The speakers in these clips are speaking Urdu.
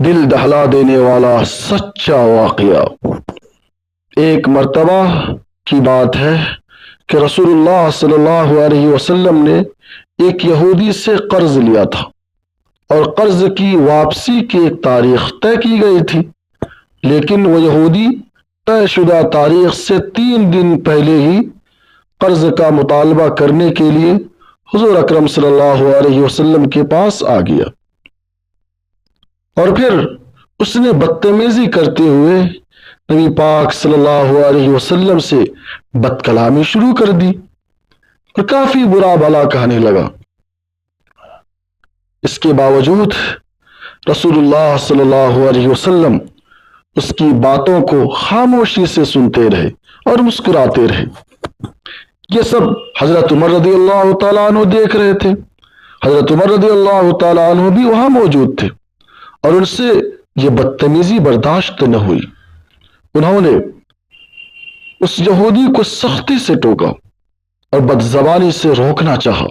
دل دہلا دینے والا سچا واقعہ۔ ایک مرتبہ کی بات ہے کہ رسول اللہ صلی اللہ علیہ وسلم نے ایک یہودی سے قرض لیا تھا اور قرض کی واپسی کی ایک تاریخ طے کی گئی تھی، لیکن وہ یہودی طے شدہ تاریخ سے 3 دن پہلے ہی قرض کا مطالبہ کرنے کے لیے حضور اکرم صلی اللہ علیہ وسلم کے پاس آ گیا، اور پھر اس نے بدتمیزی کرتے ہوئے نبی پاک صلی اللہ علیہ وسلم سے بد کلامی شروع کر دی اور کافی برا بھلا کہنے لگا۔ اس کے باوجود رسول اللہ صلی اللہ علیہ وسلم اس کی باتوں کو خاموشی سے سنتے رہے اور مسکراتے رہے۔ یہ سب حضرت عمر رضی اللہ تعالیٰ عنہ دیکھ رہے تھے۔ حضرت عمر رضی اللہ تعالیٰ عنہ بھی وہاں موجود تھے اور ان سے یہ بدتمیزی برداشت نہ ہوئی۔ انہوں نے اس یہودی کو سختی سے ٹوکا اور بدزبانی سے روکنا چاہا۔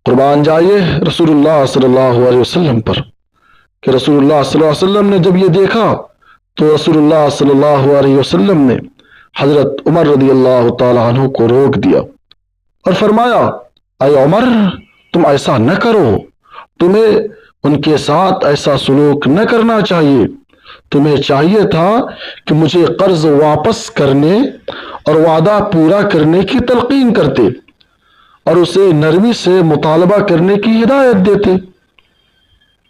قربان جائیے رسول اللہ صلی اللہ علیہ وسلم پر کہ رسول اللہ صلی اللہ علیہ وسلم نے جب یہ دیکھا تو رسول اللہ صلی اللہ علیہ وسلم نے حضرت عمر رضی اللہ تعالیٰ عنہ کو روک دیا اور فرمایا، اے عمر، تم ایسا نہ کرو، تمہیں ان کے ساتھ ایسا سلوک نہ کرنا چاہیے۔ تمہیں چاہیے تھا کہ مجھے قرض واپس کرنے اور وعدہ پورا کرنے کی تلقین کرتے اور اسے نرمی سے مطالبہ کرنے کی ہدایت دیتے۔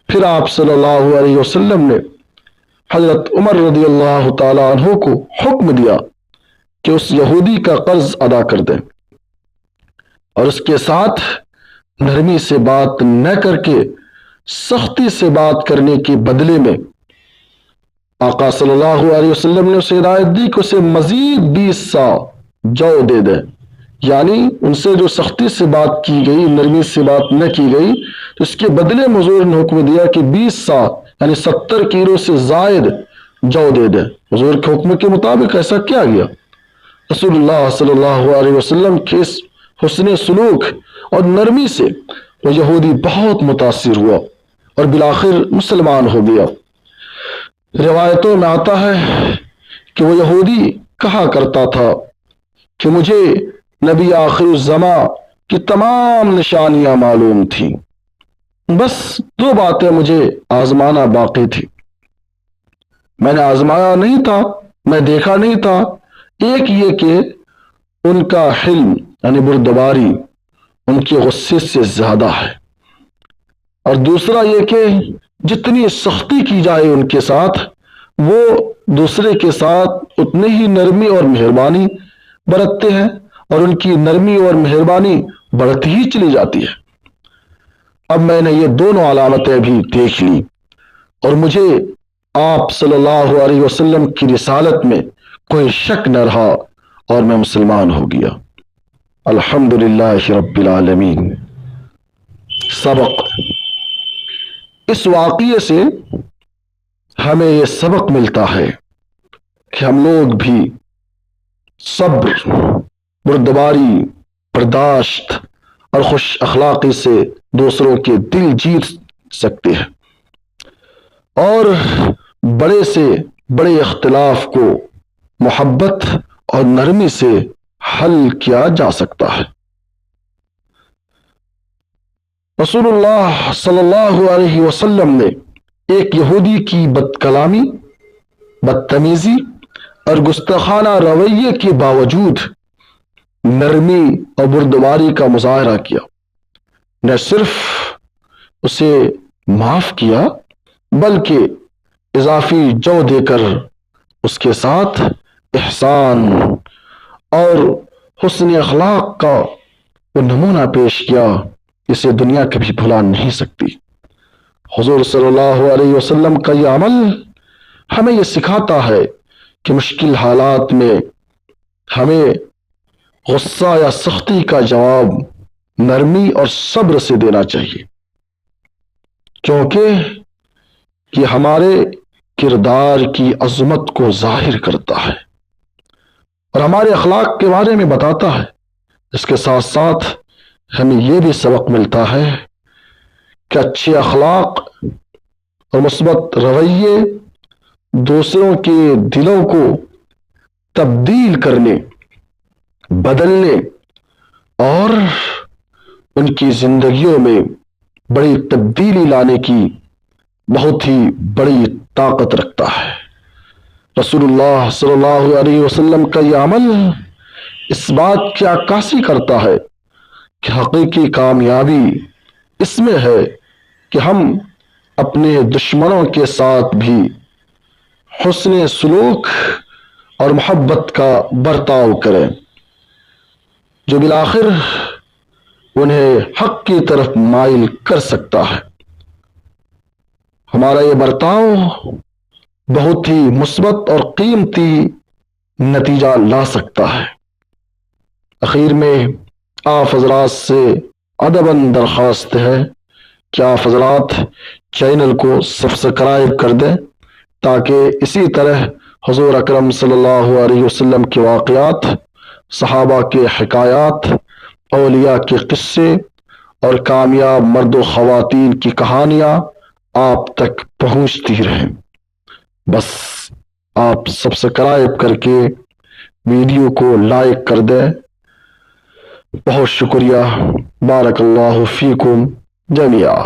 پھر آپ صلی اللہ علیہ وسلم نے حضرت عمر رضی اللہ تعالیٰ عنہ کو حکم دیا کہ اس یہودی کا قرض ادا کر دیں اور اس کے ساتھ نرمی سے بات نہ کر کے سختی سے بات کرنے کے بدلے میں آقا صلی اللہ علیہ وسلم نے اسے ہدایت دی کہ اسے مزید 20 سا جو دے دیں، یعنی ان سے جو سختی سے بات کی گئی، نرمی سے بات نہ کی گئی، اس کے بدلے حضور نے حکم دیا کہ 20 سا یعنی 70 کلو سے زائد جو دے دیں۔ حضور کے حکم کے مطابق ایسا کیا گیا۔ رسول اللہ صلی اللہ علیہ وسلم کے اس حسن سلوک اور نرمی سے وہ یہودی بہت متاثر ہوا اور بالآخر مسلمان ہو گیا۔ روایتوں میں آتا ہے کہ وہ یہودی کہا کرتا تھا کہ مجھے نبی آخر الزماں کی تمام نشانیاں معلوم تھیں، بس 2 باتیں مجھے آزمانا باقی تھی۔ میں نے آزمایا نہیں تھا، میں دیکھا نہیں تھا۔ ایک یہ کہ ان کا حلم یعنی بردباری ان کے غصے سے زیادہ ہے، اور دوسرا یہ کہ جتنی سختی کی جائے ان کے ساتھ، وہ دوسرے کے ساتھ اتنی ہی نرمی اور مہربانی برتتے ہیں اور ان کی نرمی اور مہربانی بڑھتی ہی چلی جاتی ہے۔ اب میں نے یہ دونوں علامتیں بھی دیکھ لی اور مجھے آپ صلی اللہ علیہ وسلم کی رسالت میں کوئی شک نہ رہا اور میں مسلمان ہو گیا۔ الحمدللہ رب العالمین۔ سبق، اس واقعے سے ہمیں یہ سبق ملتا ہے کہ ہم لوگ بھی صبر، بردباری، برداشت اور خوش اخلاقی سے دوسروں کے دل جیت سکتے ہیں، اور بڑے سے بڑے اختلاف کو محبت اور نرمی سے حل کیا جا سکتا ہے۔ رسول اللہ صلی اللہ علیہ وسلم نے ایک یہودی کی بد کلامی، بدتمیزی اور گستاخانہ رویے کے باوجود نرمی اور بردباری کا مظاہرہ کیا۔ نہ صرف اسے معاف کیا بلکہ اضافی جو دے کر اس کے ساتھ احسان اور حسن اخلاق کا وہ نمونہ پیش کیا، اسے دنیا کبھی بھلا نہیں سکتی۔ حضور صلی اللہ علیہ وسلم کا یہ عمل ہمیں یہ سکھاتا ہے کہ مشکل حالات میں ہمیں غصہ یا سختی کا جواب نرمی اور صبر سے دینا چاہیے، کیونکہ یہ ہمارے کردار کی عظمت کو ظاہر کرتا ہے اور ہمارے اخلاق کے بارے میں بتاتا ہے۔ اس کے ساتھ ساتھ ہمیں یہ بھی سبق ملتا ہے کہ اچھے اخلاق اور مثبت رویے دوسروں کے دلوں کو تبدیل کرنے، بدلنے اور ان کی زندگیوں میں بڑی تبدیلی لانے کی بہت ہی بڑی طاقت رکھتا ہے۔ رسول اللہ صلی اللہ علیہ وسلم کا یہ عمل اس بات کی عکاسی کرتا ہے کہ حقیقی کامیابی اس میں ہے کہ ہم اپنے دشمنوں کے ساتھ بھی حسن سلوک اور محبت کا برتاؤ کریں، جو بالآخر انہیں حق کی طرف مائل کر سکتا ہے۔ ہمارا یہ برتاؤ بہت ہی مثبت اور قیمتی نتیجہ لا سکتا ہے۔ اخیر میں آپ حضرات سے ادباً درخواست ہے کہ آپ حضرات چینل کو سبسکرائب کر دیں تاکہ اسی طرح حضور اکرم صلی اللہ علیہ وسلم کے واقعات، صحابہ کے حکایات، اولیاء کے قصے اور کامیاب مرد و خواتین کی کہانیاں آپ تک پہنچتی رہیں۔ بس آپ سبسکرائب کر کے ویڈیو کو لائک کر دیں۔ بہت شکریہ۔ بارک اللہ فیکم جميعا۔